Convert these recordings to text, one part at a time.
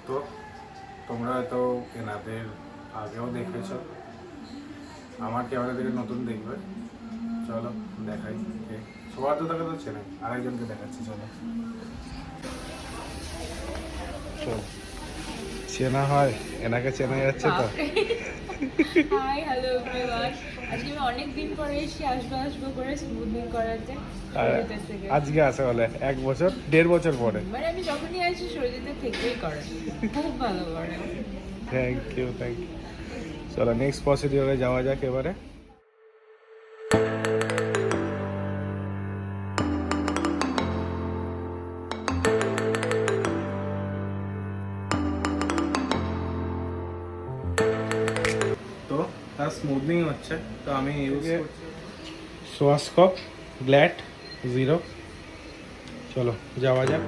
তো তোমরা হয়তো এনাদের আগেও দেখেছো, আমার ক্যামেরা থেকে নতুন দেখবে। চলো দেখাই। সৌহার্দ্যতাকে তো চেনে, আরেকজনকে দেখাচ্ছি। চলো চলো, চেনা হয়, এনাকে চেনা যাচ্ছে তো। হাই হ্যালো এভরিওয়ান, আজকে আমি অনেক দিন পরে এসে আসবো করে স্মুথিং করাতে সরজিতের থেকে। আজকে আসে বলে 1 বছর 1.5 বছর পরে। মানে আমি যখনই আসি সরজিতের থেকেই করে, খুব ভালো করে। Thank you. চলো নেক্সট প্রসিডিওরে যাওয়া যাক এবারে। তো তার স্মুথনিং হচ্ছে, তো আমি ইউজ করছি সোয়াসকপ গ্ল্যাট 0। চলো যাওয়া যাক।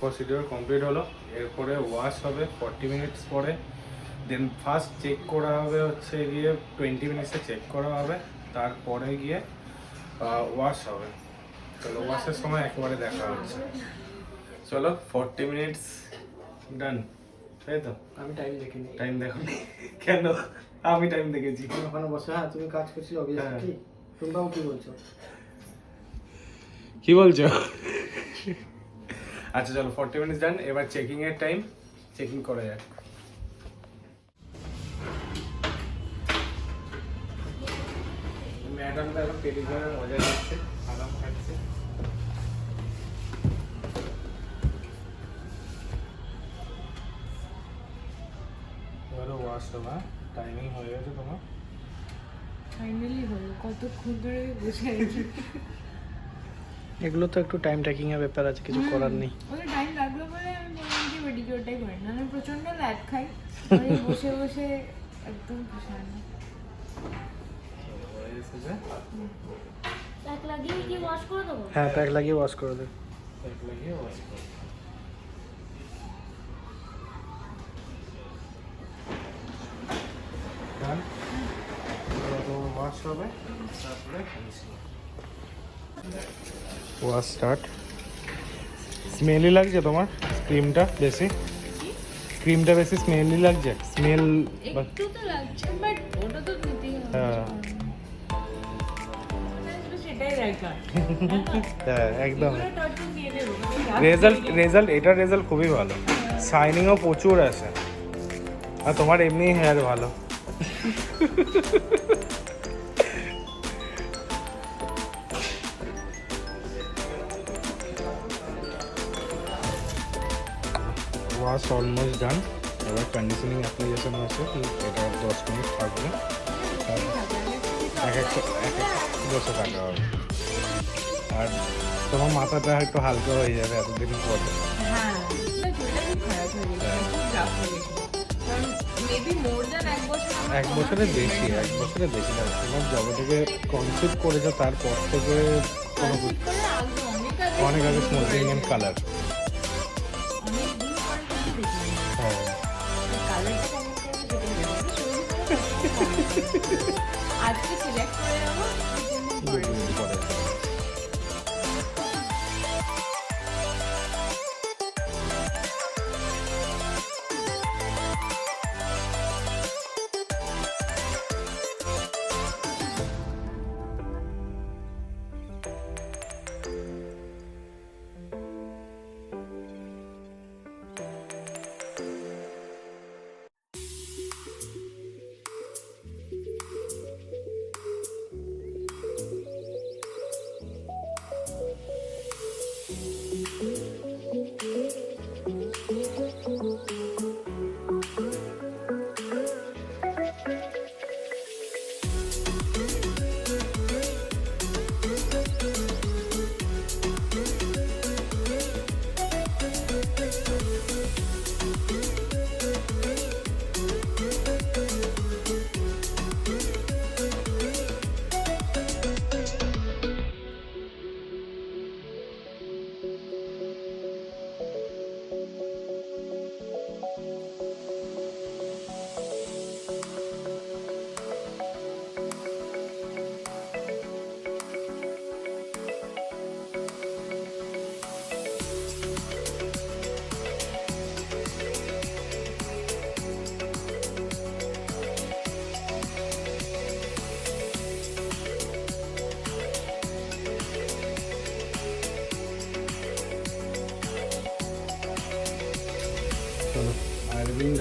প্রসিডিওর কমপ্লিট হলো। এরপরে ওয়াশ হবে 40 মিনিটস পরে। দেন ফার্স্ট চেক করা হবে হচ্ছে গিয়ে 20 মিনিটসে চেক করা হবে, তারপরে গিয়ে ওয়াশ হবে। চলো ওয়াশের সময় একেবারে দেখা হচ্ছে। চলো 40 মিনিটস ডান, তাই তো? আমি টাইম দেখিনি। টাইম দেখো কেন? আমি টাইম দেখেছি। ওখানে বসে তুমি কাজ করছিলে অবভিয়াসলি। তোমরাও কি বলছো? কি বলছো? আচ্ছা চলো 40 মিনিটস ডান, এবার চেকিং এর টাইম। চেকিং করা যাক। ম্যাডাম এখন টেলিভিশনে মজা নিচ্ছে, আরাম খাচ্ছে। এবারে ওয়াশ হবে। টাইমিং হয়ে গেছে তোমার? ফাইনালি হলো, কতক্ষণ ধরে বসে আছি। এগুলো তো একটু টাইম ট্র্যাকিং এর ব্যাপার আছে, কিছু করার নেই। ওদের টাইম লাগলো বলে আমি বললাম যে মেডিকেলটাই করি না, আমি প্রচন্ড ল্যাদ খাই। বসে বসে একদম পোষায় না। প্যাক লাগিয়ে কি ওয়াশ করে দেবো? হ্যাঁ, প্যাক লাগিয়ে ওয়াশ করে দে। প্যাক লাগিয়ে ওয়াশ করো। ডান। এবার তোমার ওয়াশ হবে, তারপরে ফিনিশিং। Wash start. স্মেলি লাগছে তোমার ক্রিমটা বেশি? ক্রিমটা বেশি স্মেলি লাগছে? স্মেল একটু তো লাগছে, বাট ওটা তো দিতেই হবে। হ্যাঁ সেটাই দরকার। হ্যাঁ একদম। এগুলো টর্চন দিয়ে দেবো। এটার রেজাল্ট খুবই ভালো, শাইনিংও প্রচুর আছে, আর তোমার এমনি হেয়ার ভালো। Wash almost done. এবার কন্ডিশনিং অ্যাপ্লিকেশন আছে, এটা 10 মিনিট থাকবে। এক এক বসে থাকা হবে। আর তোমার মাথাটা একটু হালকা হয়ে যাবে এতদিন পরে। হ্যাঁ, চুলটা খুব খারাপ হয়ে গেছে, খুব রাফ হয়ে গেছে। কারণ মেবি মোর দ্যান 1 বছর। 1 বছরের বেশি, 1 বছরের বেশি না। তোমার যবে থেকে কনসিভ করেছো তারপর থেকে কোনো অনেক আগে স্মোকিং অ্যান্ড কালার। অনেক দিন পরে কিছু দেখিনি। হ্যাঁ কালারটা কেমন করে আজকে সিলেক্ট করে নেবো। পরে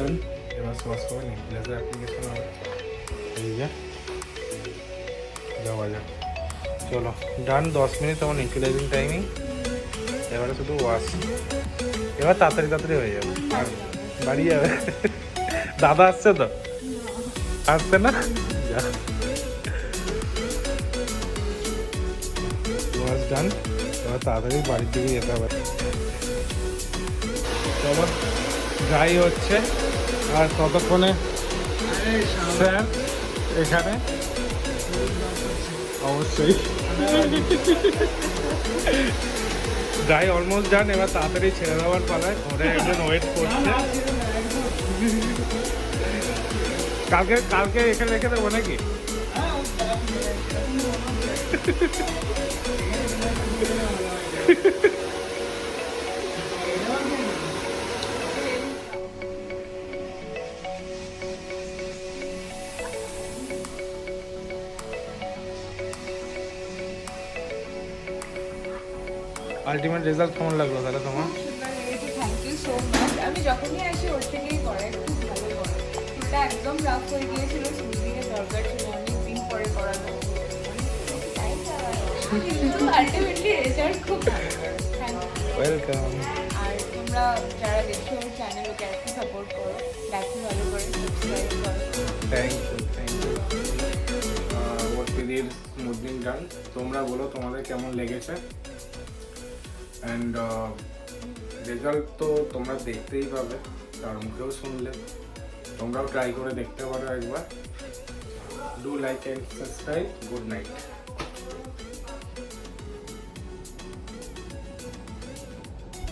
ডান। এবার Schwarzkopf নেকলেসের অ্যাপ্লিকেশন হবে। এই যে যাওয়া যাক, চলো ডান। 10 মিনিট আমার নিউট্রালাইজিং টাইমিং। এবারে শুধু ওয়াশ, এবার তাড়াতাড়ি তাড়াতাড়ি হয়ে যাবে আর বাড়ি যাবে। দাদা আসছে তো, আসছে না? যা, ওয়াশ ডান। এবার তাড়াতাড়ি বাড়ির দিকে যেতে হবে। এবার ড্রাই হচ্ছে আর ততক্ষণে স্যার এখানে অবশ্যই ড্রাই অলমোস্ট ডান। এবার তাড়াতাড়ি ছেড়ে দেওয়ার পালায়, ওরা একজন ওয়েট করছে। কালকে কালকে এখানে রেখে দেবো নাকি? আলটিমেট রেজাল্ট কেমন লাগলো তাহলে তোমার? Thank you so much. আমি যখনই আসি ওর থেকেই করে, খুব ভালো করে। এটা একদম রাফ হয়ে গিয়েছিল, স্মুদিংয়ের দরকার ছিল, অনেকদিন পরে করানো। কিন্তু আলটিমেটলি রেজাল্ট খুব ভালো। Thank you. ওয়েলকাম। আর তোমরা যারা দেখছো ওর চ্যানেল, ওকে একটু সাপোর্ট করো, দেখো ভালো করে, সাবস্ক্রাইব করো। Thank you, thank you. ওর দিদির স্মুদিং ডান। তোমরা বলো তোমাদের কেমন লেগেছে। অ্যান্ড রেজাল্ট তো তোমরা দেখতেই পাবে, কার মুখেও শুনলে। তোমরাও ট্রাই করে দেখতে পারো একবার। Do like and subscribe. Good night.